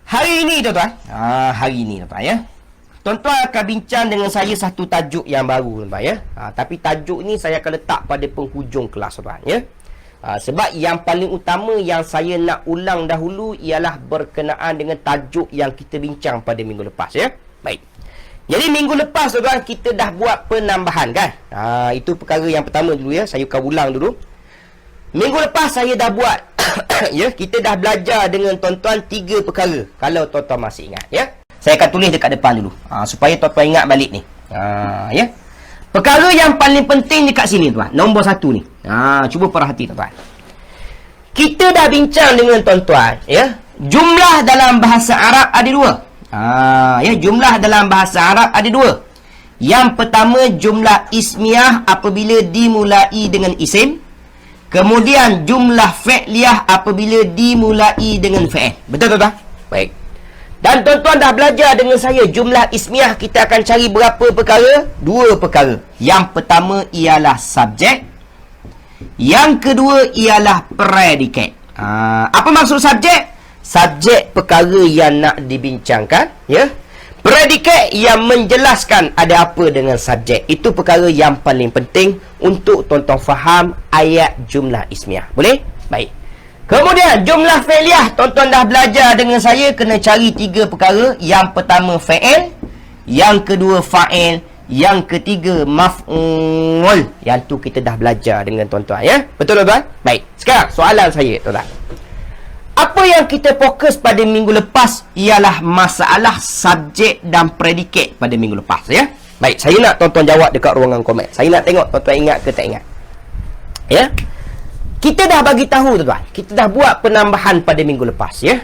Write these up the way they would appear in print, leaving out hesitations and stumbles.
Hari ini tuan-tuan, ya. Tuan-tuan akan bincang dengan saya satu tajuk yang baru tuan-tuan ya. Tapi tajuk ni saya akan letak pada penghujung kelas tuan-tuan ya. Sebab yang paling utama yang saya nak ulang dahulu ialah berkenaan dengan tajuk yang kita bincang pada minggu lepas ya. Baik. Jadi minggu lepas tuan-tuan kita dah buat penambahan kan. Itu perkara yang pertama dulu ya. Saya akan ulang dulu. Minggu lepas saya dah buat ya, kita dah belajar dengan tuan-tuan 3 perkara. Kalau tuan-tuan masih ingat ya. Saya akan tulis dekat depan dulu supaya tuan-tuan ingat balik ni. Ya. Perkara yang paling penting dekat sini tuan, nombor 1 ni. Cuba perhati tuan-tuan. Kita dah bincang dengan tuan-tuan ya, jumlah dalam bahasa Arab ada 2. Ya, jumlah dalam bahasa Arab ada 2. Yang pertama jumlah ismiyah apabila dimulai dengan isim. Kemudian jumlah fi'liyah apabila dimulai dengan fi'il. Betul tuan-tuan? Baik. Dan tuan-tuan dah belajar dengan saya jumlah ismiyah kita akan cari berapa perkara? 2 perkara. Yang pertama ialah subjek. Yang kedua ialah predikat. Apa maksud subjek? Subjek perkara yang nak dibincangkan ya. Predikat yang menjelaskan ada apa dengan subjek. Itu perkara yang paling penting untuk tuan-tuan faham ayat jumlah ismiyah. Boleh? Baik. Kemudian jumlah fi'liyah. Tuan-tuan dah belajar dengan saya kena cari 3 perkara. Yang pertama fi'il. Yang kedua fa'il. Yang ketiga maf'ul. Yang tu kita dah belajar dengan tuan-tuan ya. Betul tuan-tuan? Baik. Sekarang soalan saya tuan-tuan. Apa yang kita fokus pada minggu lepas ialah masalah subjek dan predikat pada minggu lepas ya. Baik, saya nak tuan-tuan jawab dekat ruangan komen. Saya nak tengok tuan-tuan ingat ke tak ingat. Ya. Kita dah bagi tahu tuan-tuan. Kita dah buat penambahan pada minggu lepas ya.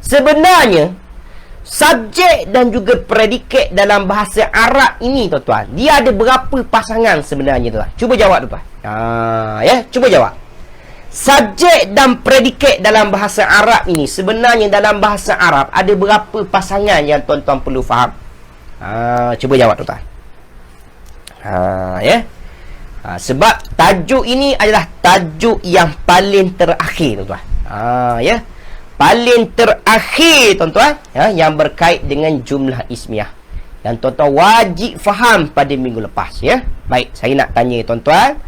Sebenarnya subjek dan juga predikat dalam bahasa Arab ini tuan-tuan, dia ada berapa pasangan sebenarnya tuan-tuan? Cuba jawab tuan-tuan. Ya, cuba jawab. Subjek dan predikat dalam bahasa Arab ini sebenarnya dalam bahasa Arab ada berapa pasangan yang tuan-tuan perlu faham? Cuba jawab tuan-tuan. Ya. Sebab tajuk ini adalah tajuk yang paling terakhir tuan-tuan. Ya. Paling terakhir tuan-tuan ya, yang berkait dengan jumlah ismiyah. Yang tuan-tuan wajib faham pada minggu lepas ya. Baik, saya nak tanya tuan-tuan.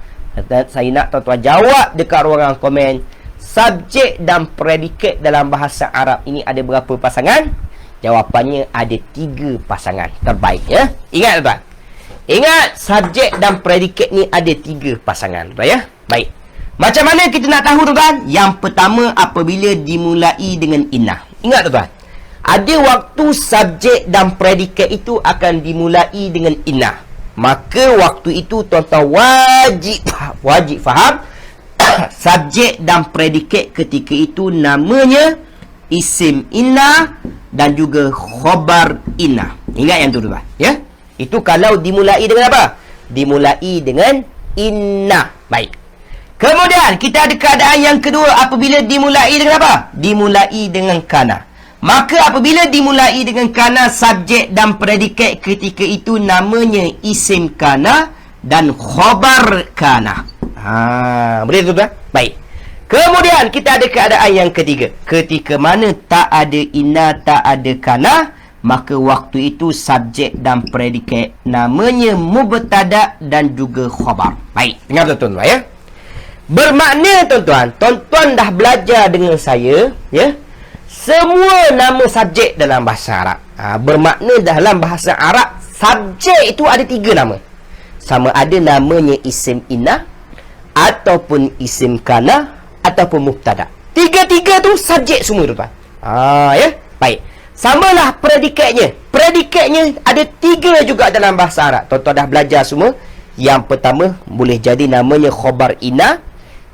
Saya nak tuan-tuan jawab dekat ruangan komen. Subjek dan predikat dalam bahasa Arab ini ada berapa pasangan? Jawapannya ada 3 pasangan terbaik ya. Ingat tuan-tuan. Ingat subjek dan predikat ni ada 3 pasangan tuan ya. Baik. Macam mana kita nak tahu tuan-tuan? Yang pertama apabila dimulai dengan inna. Ingat tuan-tuan. Ada waktu subjek dan predikat itu akan dimulai dengan inna. Maka waktu itu tuan-tuan wajib faham subjek dan predikat ketika itu namanya isim inna dan juga khabar inna. Ingat yang tu tuan-tuan ya. Itu kalau dimulai dengan apa? Dimulai dengan inna. Baik. Kemudian kita ada keadaan yang kedua apabila dimulai dengan apa? Dimulai dengan kana. Maka apabila dimulai dengan kana, subjek dan predikat ketika itu namanya isim kana dan khabar kana. Boleh tuan-tuan? Baik. Kemudian kita ada keadaan yang ketiga. Ketika mana tak ada inna, tak ada kana, maka waktu itu subjek dan predikat namanya mubtada dan juga khabar. Baik. Dengar tuan-tuan ya. Bermakna tuan-tuan, tuan-tuan dah belajar dengan saya ya. Semua nama subjek dalam bahasa Arab. Bermakna dalam bahasa Arab subjek itu ada 3 nama. Sama ada namanya isim inna ataupun isim kana ataupun mubtada. 3 tu subjek semua tuan-tuan. Ya. Baik. Samalah predikatnya. Predikatnya ada 3 juga dalam bahasa Arab. Tuan-tuan dah belajar semua. Yang pertama boleh jadi namanya khabar inna,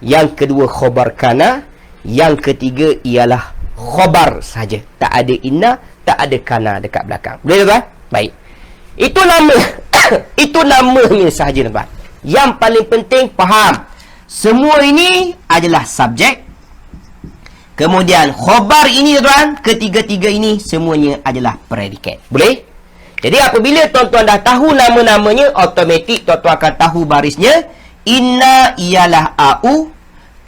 yang kedua khabar kana, yang ketiga ialah khabar saja. Tak ada inna, tak ada kana dekat belakang. Boleh tuan? Baik. Itu nama itu namanya sahaja tuan. Yang paling penting faham. Semua ini adalah subjek. Kemudian khabar ini tuan, ketiga-tiga ini semuanya adalah predikat. Boleh? Jadi apabila tuan-tuan dah tahu nama-namanya, automatik tuan-tuan akan tahu barisnya. Inna ialah au,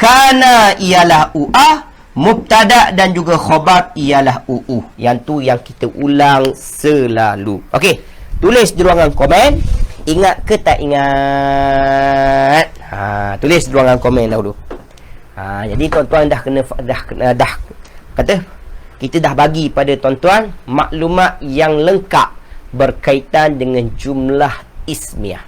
kana ialah u'ah, Mubtada dan juga khabar ialah Yang tu yang kita ulang selalu. Okey, tulis di ruangan komen. Ingat ke tak ingat? Tulis di ruangan komen dahulu. Jadi tuan-tuan dah kata kita dah bagi pada tuan-tuan maklumat yang lengkap berkaitan dengan jumlah ismiah.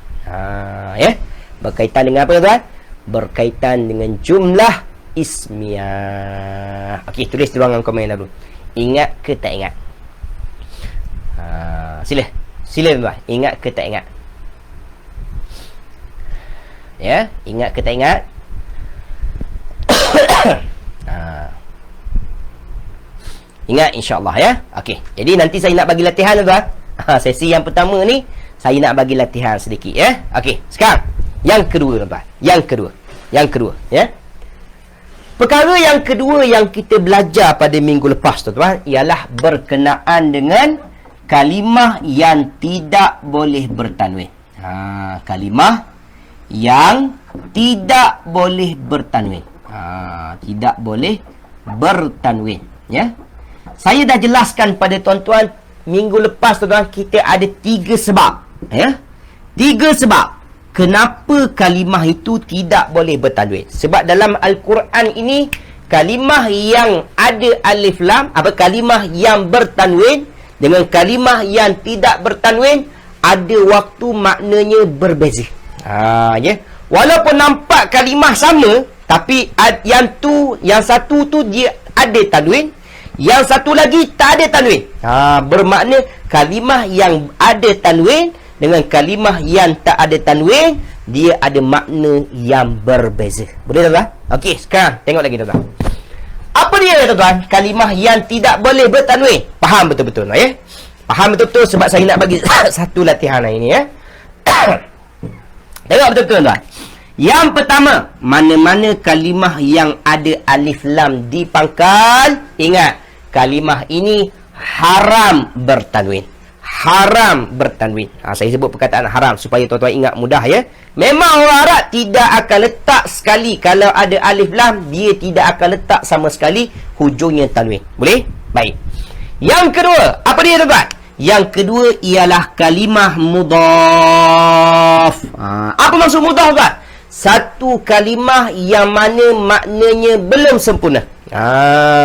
Ya. Berkaitan dengan apa tuan? Berkaitan dengan jumlah ismiah. Okey, tulis di ruangan komen dulu. Ingat ke tak ingat? Sila tuan. Ingat ke tak ingat? Ya, ingat ke tak ingat? Ingat insya-Allah ya. Okey. Jadi nanti saya nak bagi latihan tuan. Sesi yang pertama ni saya nak bagi latihan sedikit ya. Okey, sekarang yang kedua tuan. Yang kedua ya. Perkara yang kedua yang kita belajar pada minggu lepas tuan ialah berkenaan dengan kalimah yang tidak boleh bertanwin. Kalimah yang tidak boleh bertanwin. Tidak boleh bertanwin ya. Saya dah jelaskan pada tuan-tuan minggu lepas tuan-tuan, kita ada 3 sebab ya. 3 sebab kenapa kalimah itu tidak boleh bertanwin. Sebab dalam Al-Quran ini kalimah yang ada alif lam, kalimah yang bertanwin dengan kalimah yang tidak bertanwin ada waktu maknanya berbeza. Ya. Walaupun nampak kalimah sama, tapi yang satu tu dia ada tanwin, yang satu lagi tak ada tanwin. Bermakna kalimah yang ada tanwin dengan kalimah yang tak ada tanwin, dia ada makna yang berbeza. Boleh tuan-tuan? Okey, sekarang tengok lagi tuan-tuan. Apa dia tuan-tuan? Kalimah yang tidak boleh bertanwin. Faham betul-betul ya? Faham betul-betul sebab saya nak bagi satu latihan hari ini ya. Tengok betul-betul tuan. Yang pertama, mana-mana kalimah yang ada alif lam di pangkal, ingat, kalimah ini haram bertanwin. Haram bertanwin. Saya sebut perkataan haram supaya tuan-tuan ingat mudah ya. Memang orang Arab tidak akan letak sekali kalau ada alif lam, dia tidak akan letak sama sekali hujungnya tanwin. Boleh? Baik. Yang kedua, apa dia tuan-tuan? Yang kedua ialah kalimah mudhaf. Apa maksud mudhaf tuan? Satu kalimah yang mana maknanya belum sempurna.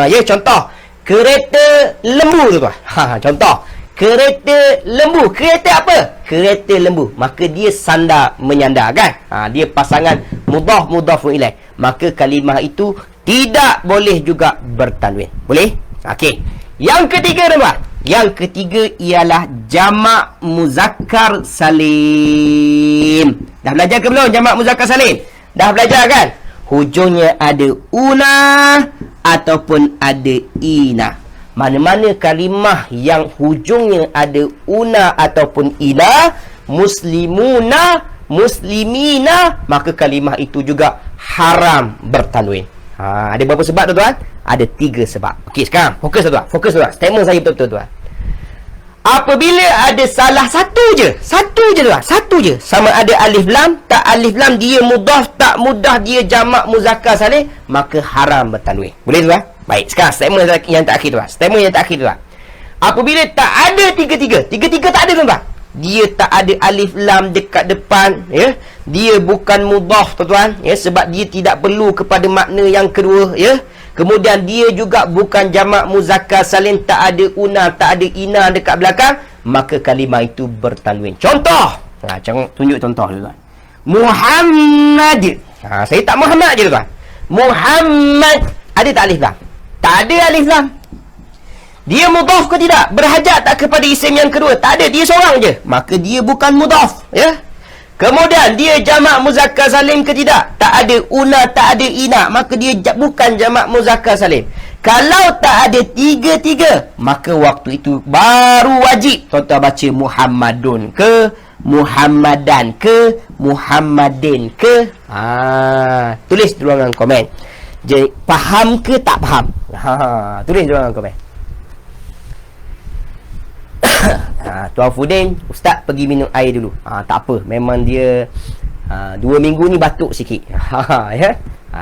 Ya, contoh kereta lembu tuan. Contoh kereta lembu. Kereta apa? Kereta lembu. Maka dia sandar menyandar kan? Dia pasangan mudhafun ilaih. Maka kalimah itu tidak boleh juga bertanwin. Boleh? Okey. Yang ketiga tuan. Yang ketiga ialah jamak muzakkar salim. Dah belajar ke belum jamak muzakkar salim? Dah belajar kan? Hujungnya ada una ataupun ada ina. Mana-mana kalimah yang hujungnya ada una ataupun ina, muslimuna, muslimina, maka kalimah itu juga haram bertanwin. Ada berapa sebab tuan-tuan? Ada 3 sebab. Okey, sekarang fokus tuan-tuan. Fokus tuan-tuan. Statement saya betul-betul tuan. Apabila ada salah satu je tuan, satu je, sama ada alif lam, tak alif lam, dia mudhaf, tak mudah, dia jamak muzakkar salim, maka haram bertanwin. Boleh tuan? Baik, sekarang statement yang terakhir tuan. Statement yang terakhir tuan. Apabila tak ada tiga-tiga tak ada tuan. Dia tak ada alif lam dekat depan ya. Dia bukan mudhaf tuan ya, sebab dia tidak perlu kepada makna yang kedua ya. Kemudian dia juga bukan jamak muzakkar salim, tak ada una, tak ada ina dekat belakang, maka kalimah itu bertanwin. Contoh. Tunjuk contoh dulu tuan. Muhammad. Saya tak Muhammad je tuan. Muhammad. Ada tak alif lam? Tak ada alif lam. Dia mudhaf ke tidak? Berhajat tak kepada isim yang kedua? Tak ada, dia seorang je. Maka dia bukan mudhaf ya. Kemudian dia jamak muzakkar salim ke tidak? Tak ada una, tak ada ina, maka dia bukan jamak muzakkar salim. Kalau tak ada tiga-tiga, maka waktu itu baru wajib tuan-tuan baca Muhammadun ke, Muhammadan ke, Muhammadin ke. Tulis di ruangan komen. Jadi, faham ke tak faham? Tulis di ruangan komen. Tuan Fudin, Ustaz pergi minum air dulu. Tak apa, memang dia 2 minggu ni batuk sikit. Ya.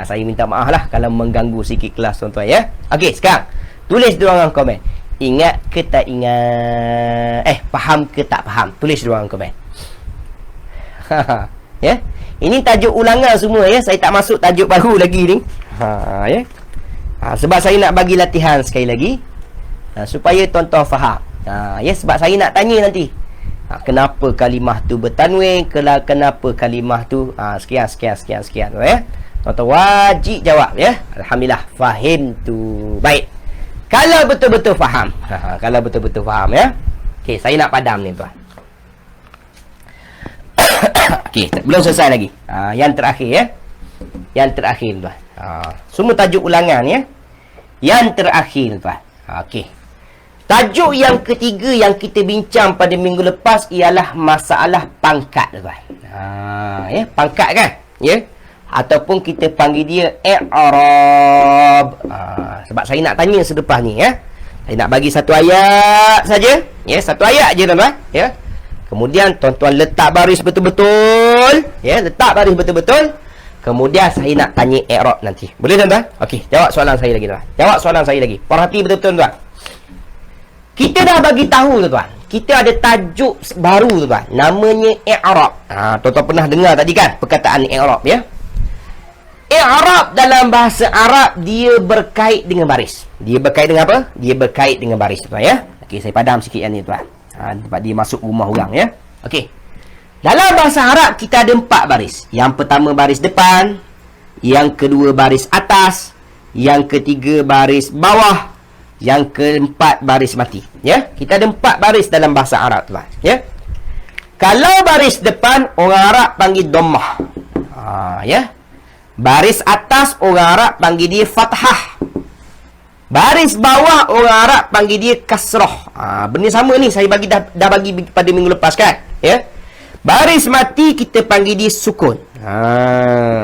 Saya minta maaf lah kalau mengganggu sikit kelas tuan-tuan ya. Okey, sekarang tulis di ruangan komen. Ingat ke tak ingat? Faham ke tak faham? Tulis di ruangan komen. Ya. Ini tajuk ulangan semua ya. Saya tak masuk tajuk baru lagi ni. Ya. Sebab saya nak bagi latihan sekali lagi. Supaya tuan-tuan faham. Ya, sebab saya nak tanya nanti. Kenapa kalimah tu bertanwin? Kenapa kalimah tu sekian ya. Tuan-tuan wajib jawab ya. Alhamdulillah fahim tu. Baik. Kalau betul-betul faham. Kalau betul-betul faham ya. Okey, saya nak padam ni tuan. Okey, belum selesai lagi. Yang terakhir ya. Yang terakhir tuan. Semua tajuk ulangan ya. Yang terakhir tuan. Okey. Tajuk yang ketiga yang kita bincang pada minggu lepas ialah masalah pangkat tuan. Ya, pangkat kan? Ya. Ataupun kita panggil dia i'rab. Sebab saya nak tanya selepas ni ya. Saya nak bagi satu ayat saja. Ya, satu ayat je tuan-tuan ya. Kemudian tuan-tuan letak baris betul-betul. Ya, letak baris betul-betul. Kemudian saya nak tanya i'rab nanti. Boleh tuan-tuan? Okey, jawab soalan saya lagi tuan. Jawab soalan saya lagi. Perhati betul-betul tuan. Kita dah bagi tahu tuan. Kita ada tajuk baru tuan. Namanya i'rab. Tuan-tuan pernah dengar tadi kan perkataan i'rab ya. I'rab dalam bahasa Arab dia berkait dengan baris. Dia berkait dengan apa? Dia berkait dengan baris tuan ya. Okey, saya padam sikit yang ni tuan. Sebab dia masuk rumah orang ya. Okey. Dalam bahasa Arab kita ada 4 baris. Yang pertama baris depan, yang kedua baris atas, yang ketiga baris bawah, yang keempat baris mati. Ya, kita ada 4 baris dalam bahasa Arab tuan. Ya. Kalau baris depan orang Arab panggil dhammah. Ya. Baris atas orang Arab panggil dia fathah. Baris bawah orang Arab panggil dia kasrah. Benda sama ni saya bagi dah bagi pada minggu lepas kan. Ya. Baris mati kita panggil dia sukun.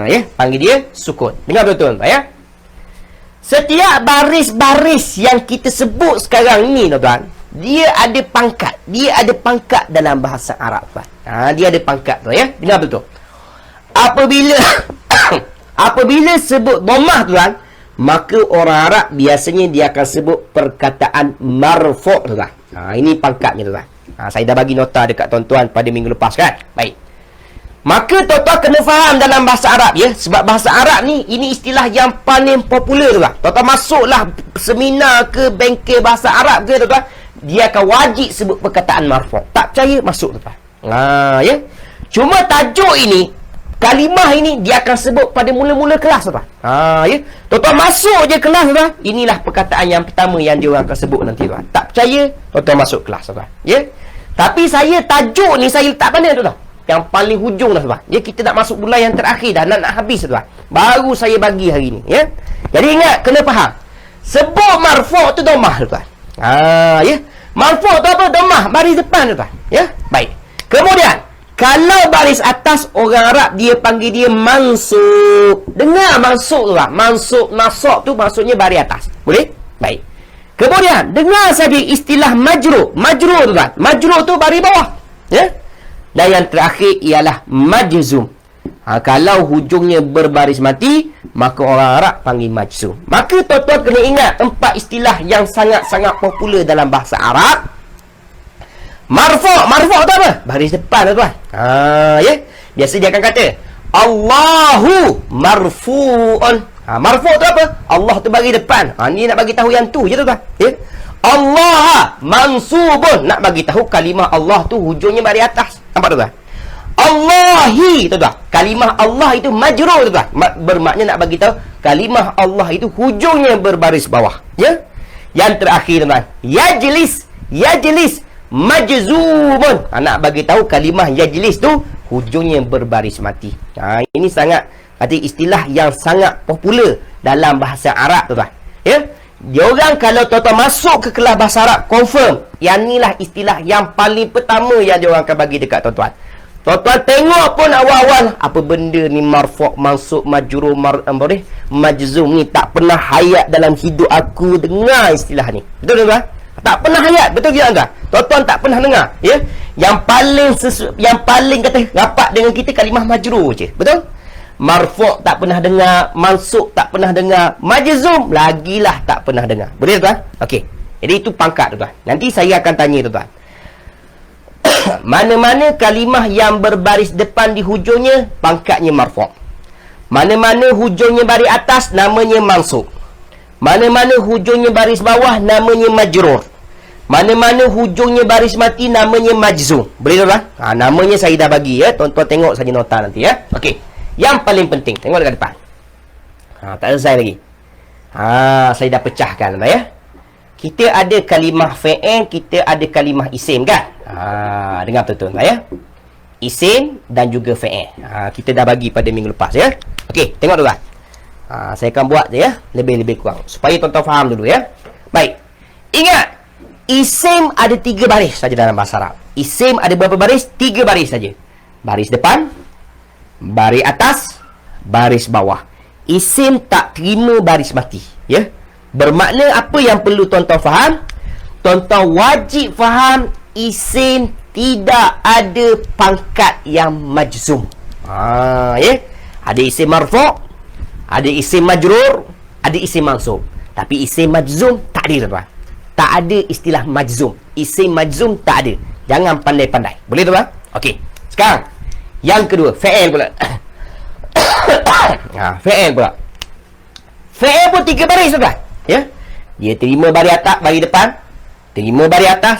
Ya, panggil dia sukun. Dengar betul-betul ya. Setiap baris-baris yang kita sebut sekarang ni tuan-tuan, dia ada pangkat. Dia ada pangkat dalam bahasa Arab tuan. Dia ada pangkat tuan ya. Dengar betul. Apabila sebut dhammah tuan, maka orang Arab biasanya dia akan sebut perkataan marfu' tuan. Ini pangkatnya tuan. Saya dah bagi nota dekat tuan-tuan pada minggu lepas kan. Baik. Maka tuan-tuan kena faham dalam bahasa Arab ya. Sebab bahasa Arab ni ini istilah yang paling popular tuan. Tuan-tuan masuklah seminar ke bengkel bahasa Arab ke tuan-tuan, dia akan wajib sebut perkataan marfu'. Tak percaya masuk tuan. Ya. Cuma tajuk ini, kalimah ini dia akan sebut pada mula-mula kelas tuan. Ya. Tuan-tuan masuk je kelas tuan. Inilah perkataan yang pertama yang dia orang akan sebut nanti tuan. Tak percaya, tuan-tuan masuk kelas tuan. Ya. Tapi saya tajuk ni saya letak mana tuan? Yang paling hujung dah tuan. Ya, kita nak masuk bulan yang terakhir dah, nak habis tuan. Baru saya bagi hari ni ya. Jadi ingat kena faham. Sebut marfu' tu dhammah tuan. Ya. Marfu' tu apa? Dhammah baris depan tuan. Ya. Baik. Kemudian kalau baris atas orang Arab dia panggil dia mansub. Dengar mansub tu lah. Mansub, nasab tu maksudnya baris atas. Boleh? Baik. Kemudian dengar saja istilah majrur. Majrur tu kan. Majrur tu baris bawah. Ya. Dan yang terakhir ialah majzum. Kalau hujungnya berbaris mati, maka orang Arab panggil majzum. Maka tuan-tuan kena ingat 4 istilah yang sangat-sangat popular dalam bahasa Arab. Marfu' tu apa? Baris depan tuan. Ya. Biasa dia akan kata Allahu marfu'un. Marfu' tu apa? Allah tu bagi depan. Ni nak bagi tahu yang tu je tuan. Ya. Allah mansubun. Nak bagi tahu kalimah Allah tu hujungnya baris atas. Nampak tuan? Allahi tuan. Kalimah Allah itu majrur tuan. Bermakna nak bagi tahu kalimah Allah itu hujungnya berbaris bawah. Ya. Yang terakhir tuan. Yajlis majzumun. Nak bagi tahu kalimah yajlis tu hujungnya berbaris mati. Ini sangat istilah yang sangat popular dalam bahasa Arab tuan. Ya. Diorang kalau tuan-tuan masuk ke kelas bahasa Arab confirm yang inilah istilah yang paling pertama yang diorang akan bagi dekat tuan-tuan. Tuan-tuan tengok pun awal-awal apa benda ni marfu', mansub, majrur, majzum ni tak pernah hayat dalam hidup aku dengar istilah ni. Betul tuan-tuan? Tak pernah hayat, betul ke tuan-tuan? Tuan-tuan tak pernah dengar, ya? Yang paling kata rapat dengan kita kalimah majrur je. Betul? marfu' tak pernah dengar, mansub tak pernah dengar, majzum lagilah tak pernah dengar. Boleh tuan? Okey. Jadi itu pangkat tuan. Nanti saya akan tanya tuan. Mana-mana kalimah yang berbaris depan di hujungnya, pangkatnya marfu'. Mana-mana hujungnya baris atas, namanya mansub. Mana-mana hujungnya baris bawah, namanya majrur. Mana-mana hujungnya baris mati, namanya majzum. Boleh tuan? Namanya saya dah bagi ya. Tuan-tuan tengok saja nota nanti ya. Okey. Yang paling penting, tengok dekat depan. Tak selesai lagi. Saya dah pecahkan tuan ya. Kita ada kalimah fi'il, kita ada kalimah isim kan? Dengar betul tuan ya. Isim dan juga fi'il. Kita dah bagi pada minggu lepas ya. Okey, tengok tuan. Saya akan buat je ya, lebih-lebih kurang supaya tuan-tuan faham dulu ya. Baik. Ingat, isim ada 3 baris saja dalam bahasa Arab. Isim ada berapa baris? 3 baris saja. Baris depan, baris atas, baris bawah. Isim tak terima baris mati ya. Bermakna apa yang perlu tuan-tuan faham? Tuan-tuan wajib faham isim tidak ada pangkat yang majzum. Ya. Ada isim marfu', ada isim majrur, ada isim mansub. Tapi isim majzum tak ada tuan-tuan. Tak ada istilah majzum. Isim majzum tak ada. Jangan pandai-pandai. Boleh tuan? Okey. Sekarang yang kedua, fi'il pula. Fi'il pula. Fi'il pun 3 baris tuan. Ya. Dia terima baris atas, baris depan, terima baris atas,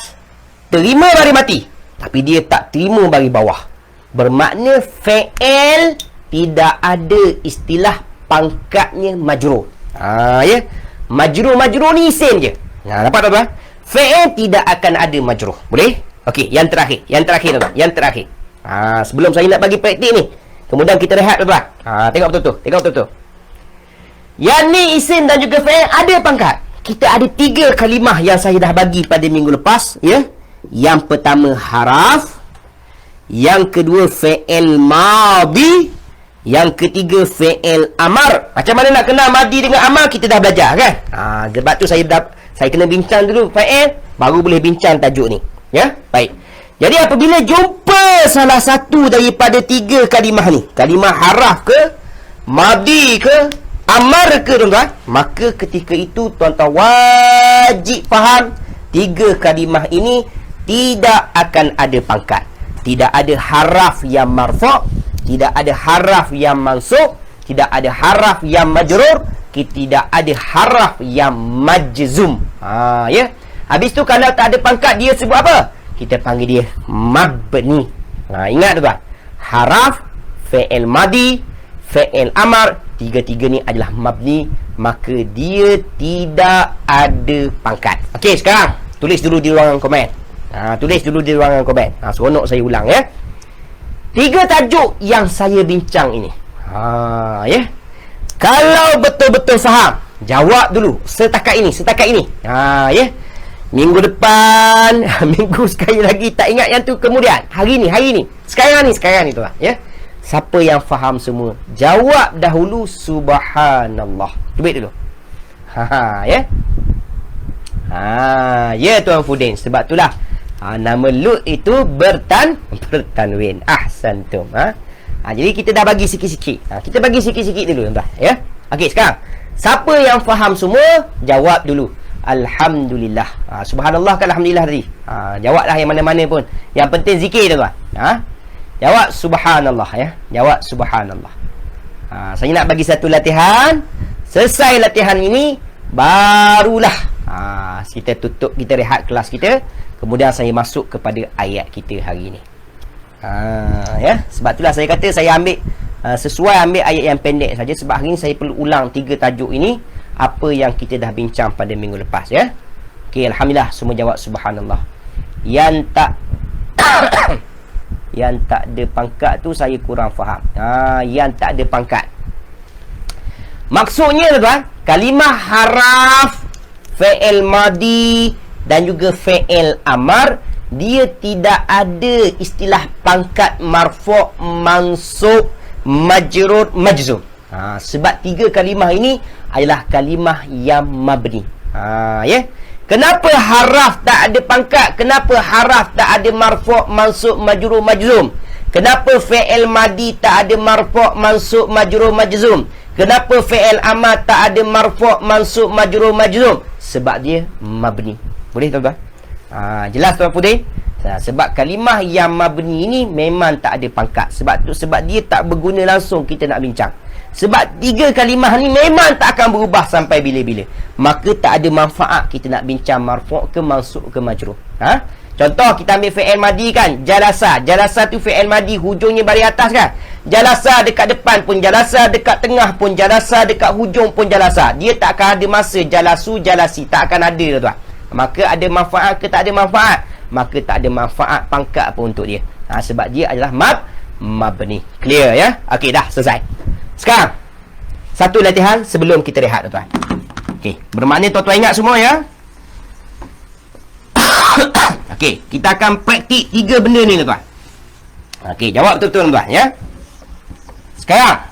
terima baris mati. Tapi dia tak terima baris bawah. Bermakna fi'il tidak ada istilah pangkatnya majrur. Ya. Majrur ni isim je. Dapat tak tuan? Fi'il tidak akan ada majrur. Boleh? Okey, yang terakhir tuan. Yang terakhir. Sebelum saya nak bagi praktik ni, kemudian kita rehat tuan. Tengok betul-betul. Yang ni isim dan juga fi'il ada pangkat. Kita ada 3 kalimah yang saya dah bagi pada minggu lepas ya. Yang pertama haraf, yang kedua fi'il madhi, yang ketiga fi'il amar. Macam mana nak kenal madhi dengan amar kita dah belajar kan? Sebab tu saya kena bincang dulu fi'il, baru boleh bincang tajuk ni. Ya, baik. Jadi apabila jumpa salah satu daripada 3 kalimah ni, kalimah haraf ke, madhi ke, amar ke tuan-tuan, maka ketika itu tuan-tuan wajib faham 3 kalimah ini tidak akan ada pangkat. Tidak ada haraf yang marfu', tidak ada haraf yang mansub, tidak ada haraf yang majrur, tidak ada haraf yang majzum. Ya. Habis tu kalau tak ada pangkat, dia sebut apa? Kita panggil dia mabni. Ingat tuan. Haraf, fi'il madhi, fi'il amar, 3-3 ni adalah mabni, maka dia tidak ada pangkat. Okey, sekarang tulis dulu di ruangan komen. Seronok saya ulang ya. 3 tajuk yang saya bincang ini. Ya. Kalau betul-betul faham, jawab dulu setakat ini. Ya. Minggu depan, minggu sekali lagi, tak ingat yang tu kemudian. Hari ni. Sekarang ni tuan ya. Siapa yang faham semua, jawab dahulu subhanallah. Cubit dulu. Ya. Ya Tuan Fudin, sebab itulah nama Lut itu bertanwin. Ahsantum. Jadi kita dah bagi sikit-sikit. Kita bagi sikit-sikit dulu tuan ya. Okey, sekarang siapa yang faham semua, jawab dulu alhamdulillah. Subhanallah ke alhamdulillah tadi? Jawablah yang mana-mana pun. Yang penting zikir tuan. Jawab subhanallah ya. Jawab subhanallah. Saya nak bagi satu latihan. Selesai latihan ini, barulah kita tutup, kita rehat kelas kita. Kemudian saya masuk kepada ayat kita hari ini. Ya, sebab itulah saya kata saya ambil ambil ayat yang pendek saja, sebab hari ini saya perlu ulang 3 tajuk ini, apa yang kita dah bincang pada minggu lepas ya. Okey, alhamdulillah semua jawab subhanallah. Yang tak ada pangkat tu saya kurang faham. Yang tak ada pangkat, maksudnya tuan, kalimah haraf, fi'il madhi dan juga fi'il amar, dia tidak ada istilah pangkat marfu', mansub, majrur, majzum. Sebab 3 kalimah ini adalah kalimah yang mabni. Ya. Kenapa haraf tak ada pangkat? Kenapa haraf tak ada marfu', mansub, majrur, majzum? Kenapa fi'il madi tak ada marfu', mansub, majrur, majzum? Kenapa fi'il amar tak ada marfu', mansub, majrur, majzum? Sebab dia mabni. Boleh tuan-tuan? Jelas tuan Putih? Sebab kalimah yang mabni ini memang tak ada pangkat. Sebab dia tak berguna langsung kita nak bincang. Sebab 3 kalimah ni memang tak akan berubah sampai bila-bila. Maka tak ada manfaat kita nak bincang marfu' ke mansub ke majrur. Contoh kita ambil fi'il madi kan, jalasa. Jalasa tu fi'il madi, hujungnya baris atas kan. Jalasa dekat depan pun jalasa, dekat tengah pun jalasa, dekat hujung pun jalasa. Dia tak akan ada masa jalasu, jalasi, tak akan ada tuan. Maka ada manfaat ke tak ada manfaat? Maka tak ada manfaat pangkat pun untuk dia. Sebab dia adalah mabni. Clear ya? Okey, dah selesai. Sekarang satu latihan sebelum kita rehat tuan-tuan. Okey, bermakna tuan-tuan ingat semua ya? Okey, kita akan praktik 3 benda ni tuan-tuan. Okey, jawab betul-betul tuan-tuan ya. Sekarang